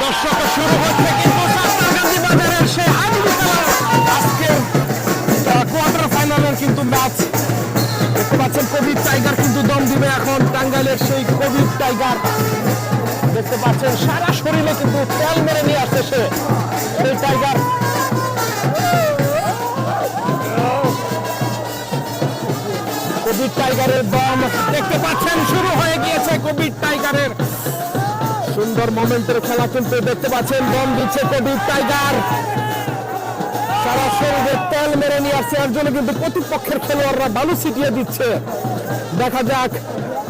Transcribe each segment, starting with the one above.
দর্শক শুরু হচ্ছে কিন্তু সাস্তারগান্ধী বাজারের সেই আনন্দ খেলার আজকের কোয়ার্টার ফাইনালের কিন্তু ম্যাচ দেখতে পাচ্ছেন। কবির টাইগার কিন্তু দম দিবে এখন। টাঙ্গাইলের সেই কবির টাইগার দেখতে পাচ্ছেন সারা শরীরে কিন্তু তেল মেরে নিয়ে আসছে সে সেই টাইগার। কবির টাইগারের দম দেখতে পাচ্ছেন শুরু হয়ে গিয়েছে। কবির টাইগারের সুন্দর মোমেন্টের খেলা কিন্তু দেখতে পাচ্ছেন। দম দিচ্ছে কবির টাইগার, সারা শরীরে তেল মেরে নিয়ে আসছে। এর জন্য কিন্তু প্রতিপক্ষের খেলোয়াড়রা বালু ছিটিয়ে দিচ্ছে। দেখা যাক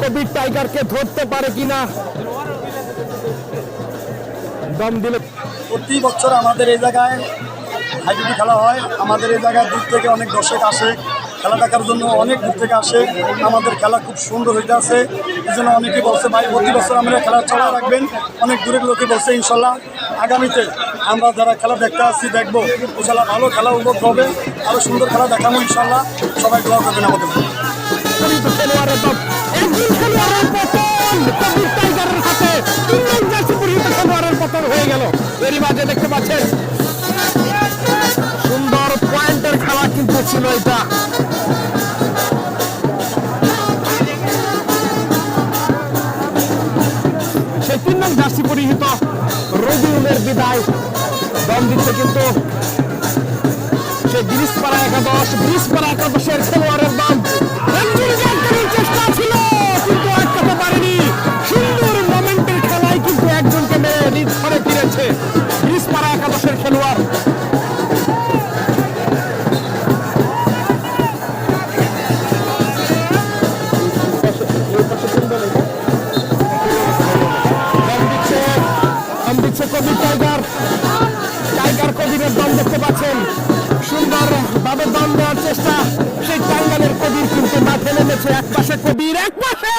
কবির টাইগারকে ধরতে পারে কিনা। দম দিলে প্রতি বছর আমাদের এই জায়গায় হাইডুটি খেলা হয়। আমাদের এই জায়গায় দূর থেকে অনেক দর্শক আসে খেলা দেখার জন্য, অনেক দূর থেকে আসে। আমাদের খেলা খুব সুন্দর হইতে আছে। এই জন্য অনেকে বলছে ভাই প্রতি বছর আমরা খেলা চলা রাখবেন। অনেক দূরের লোকে বলছে ইনশাল্লাহ আগামীতে আমরা যারা খেলা দেখতে আসছি দেখবো ইনশাল্লাহ ভালো খেলা উপভোগ হবে, আরও সুন্দর খেলা দেখাবো ইনশাল্লাহ। সবাই দোয়া করবেন আমাদের। খেলোয়াড়ের দম একজন খেলোয়াড়ের পতন কবির টাইগারের হাতে। তিনজন জার্সি পরিহিত খেলোয়াড়ের পতন হয়ে গেল। এরই মাঝে দেখতে পাচ্ছেন সুন্দর পয়েন্টের খেলা কিন্তু ছিল এটা। সেই 3 নং জার্সি পরিহিত রবিউলের বিদায়। দম দিচ্ছে কিন্তু সেই ব্রিজপাড়া একাদশের খেলোয়াড়ের দম। চেষ্টা ছিল কিন্তু আটকাতে পারেনি। সুন্দর মোমেন্টের খেলায় কিন্তু একজনকে মেরে নিজ ঘরে ফিরেছে ব্রিজপাড়া একাদশের খেলোয়াড়। কবির টাইগার কবিরের দম দেখতে পাচ্ছেন। সুন্দর ভাবে দম দেওয়ার চেষ্টা সেই টাঙ্গাইলের কবির কিন্তু মাঠে নেমেছে। এক পাশে কবির, এক পাশে